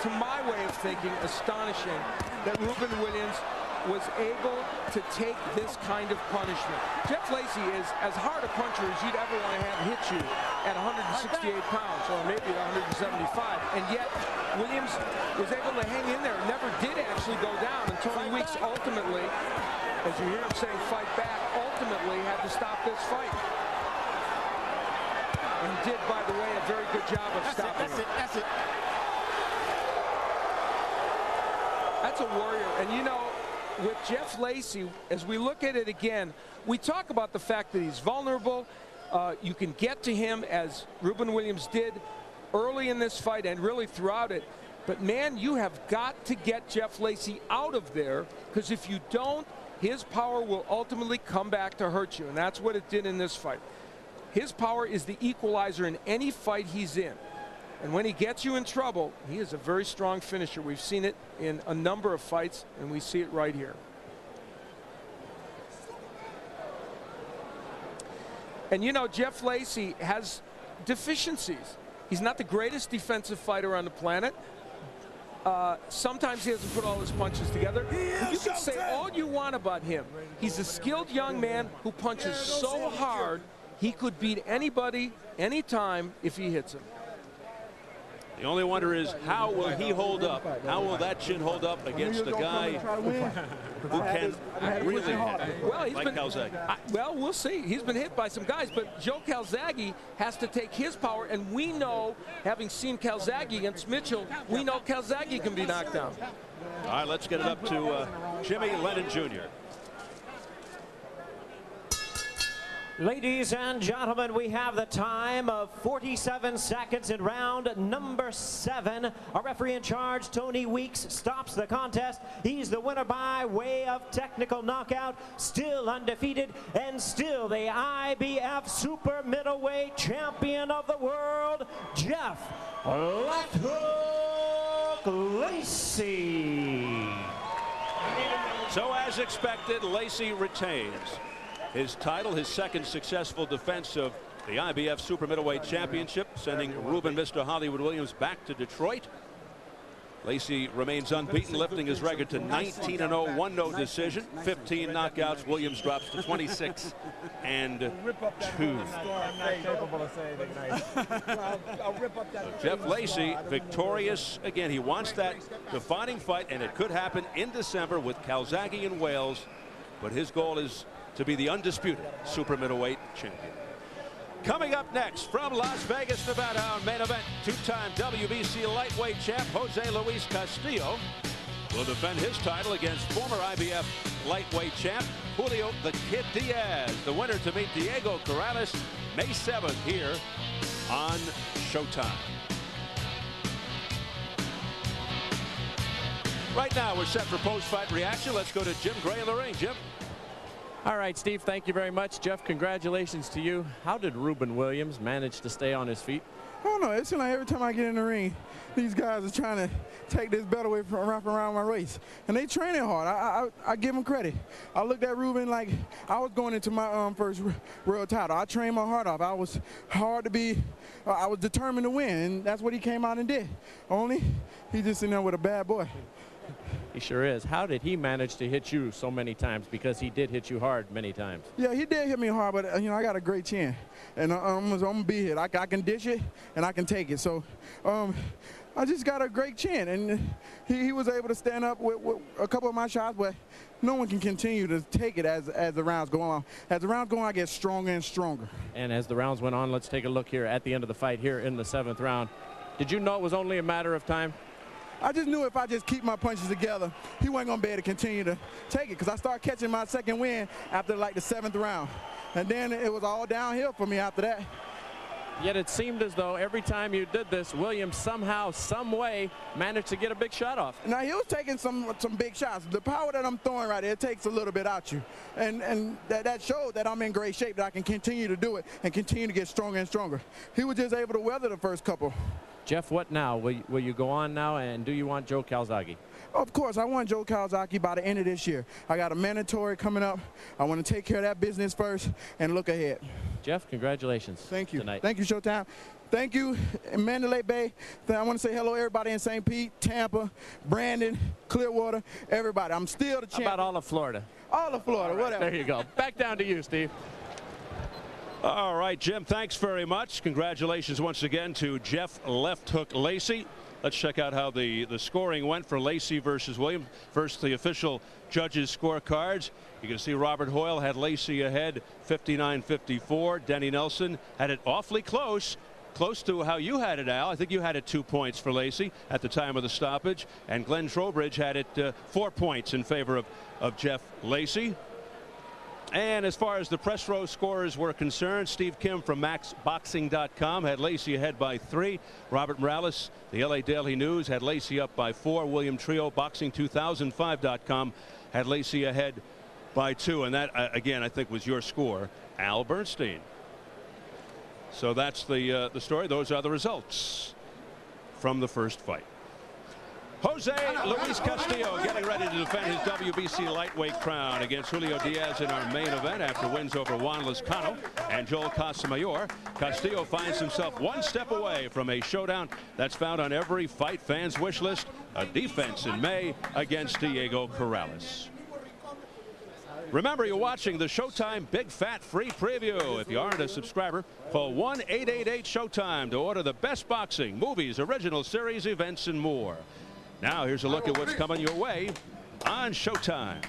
to my way of thinking, astonishing that Ruben Williams was able to take this kind of punishment. Jeff Lacy is as hard a puncher as you'd ever want to have hit you at 168 pounds, or maybe at 175, and yet Williams was able to hang in there, never did actually go down, and Tony Weeks ultimately, as you hear him saying fight back, ultimately had to stop this fight. And did, by the way, a very good job of stopping it. That's it. That's a warrior, and you know, with Jeff Lacy, as we look at it again, we talk about the fact that he's vulnerable. You can get to him, as Ruben Williams did early in this fight and really throughout it. But, man, you have got to get Jeff Lacy out of there, because if you don't, his power will ultimately come back to hurt you, and that's what it did in this fight. His power is the equalizer in any fight he's in. And when he gets you in trouble, he is a very strong finisher. We've seen it in a number of fights, and we see it right here. And you know, Jeff Lacy has deficiencies. He's not the greatest defensive fighter on the planet. Sometimes he doesn't put all his punches together. But you can say all you want about him. He's a skilled young man who punches so hard he could beat anybody, anytime, if he hits him. The only wonder is, how will he hold up? How will that chin hold up against a guy who can really hit, like Calzaghe? Well, we'll see. He's been hit by some guys, but Joe Calzaghe has to take his power, and we know, having seen Calzaghe against Mitchell, we know Calzaghe can be knocked down. All right, let's get it up to Jimmy Lennon Jr. Ladies and gentlemen, we have the time of 47 seconds in round number 7. Our referee in charge, Tony Weeks, stops the contest. He's the winner by way of technical knockout, still undefeated, and still the IBF super middleweight champion of the world, Jeff Left Hook Lacy. So as expected, Lacy retains his title, his second successful defense of the IBF Super Middleweight Championship, sending Ruben Mr. Hollywood Williams back to Detroit. Lacy remains unbeaten, lifting his record to 19-0, 1-0 decision, 15 knockouts. Williams drops to 26-2. Jeff Lacy victorious again. He wants that defining fight, and it could happen in December with Calzaghe in Wales, but his goal is to be the undisputed super middleweight champion. Coming up next from Las Vegas, Nevada, our main event, two-time WBC lightweight champ Jose Luis Castillo will defend his title against former IBF lightweight champ Julio the Kid Diaz, the winner to meet Diego Corrales May 7th here on Showtime. Right now we're set for post-fight reaction. Let's go to Jim Gray in the ring. Jim. All right, Steve, thank you very much. Jeff, congratulations to you. How did Ruben Williams manage to stay on his feet? I don't know. It seems like every time I get in the ring, these guys are trying to take this belt away from wrapping around my waist. And they training hard. I give them credit. I looked at Ruben like I was going into my first world title. I trained my heart off. I was hard to be, I was determined to win, and that's what he came out and did. Only he's just sitting there with a bad boy. He sure is. How did he manage to hit you so many times? Because he did hit you hard many times. Yeah, he did hit me hard, but you know, I got a great chin, and I'm gonna be hit. I can dish it and I can take it. So I just got a great chin, and he was able to stand up with a couple of my shots, but no one can continue to take it as the rounds go on. As the rounds go on, I get stronger and stronger. And as the rounds went on, let's take a look here at the end of the fight here in the 7th round. Did you know it was only a matter of time? I just knew if I just keep my punches together, he wasn't going to be able to continue to take it, because I started catching my second win after like the 7th round. And then it was all downhill for me after that. Yet it seemed as though every time you did this, Williams somehow, some way, managed to get a big shot off. Now, he was taking some big shots. The power that I'm throwing right there, it takes a little bit out you. And that showed that I'm in great shape, that I can continue to do it and continue to get stronger and stronger. He was just able to weather the first couple. Jeff, what now? Will you go on now, and do you want Joe Calzaghe? Of course, I want Joe Calzaghe by the end of this year. I got a mandatory coming up. I want to take care of that business first and look ahead. Jeff, congratulations. Thank you. Tonight. Thank you, Showtime. Thank you, Mandalay Bay. I want to say hello, everybody in St. Pete, Tampa, Brandon, Clearwater, everybody. I'm still the champion. How about all of Florida? All of Florida, whatever. There you go. Back down to you, Steve. All right, Jim, thanks very much. Congratulations once again to Jeff Left Hook Lacey. Let's check out how the scoring went for Lacey versus Williams. First, the official judges' scorecards. You can see Robert Hoyle had Lacey ahead 59-54. Denny Nelson had it awfully close to how you had it, Al. I think you had it 2 points for Lacey at the time of the stoppage. And Glenn Trowbridge had it 4 points in favor of Jeff Lacey. And as far as the press row scorers were concerned, Steve Kim from MaxBoxing.com had Lacey ahead by 3. Robert Morales, the LA Daily News, had Lacey up by 4. William Trio, Boxing2005.com, had Lacey ahead by 2. And that, again, I think was your score, Al Bernstein. So that's the story. Those are the results from the first fight. Jose Luis Castillo getting ready to defend his WBC lightweight crown against Julio Diaz in our main event after wins over Juan Lezcano and Joel Casamayor. Castillo finds himself one step away from a showdown that's found on every fight fan's wish list, a defense in May against Diego Corrales. Remember, you're watching the Showtime Big Fat Free Preview. If you aren't a subscriber, call 1-888-SHOWTIME to order the best boxing, movies, original series, events, and more. Now here's a look at what's coming your way on Showtime.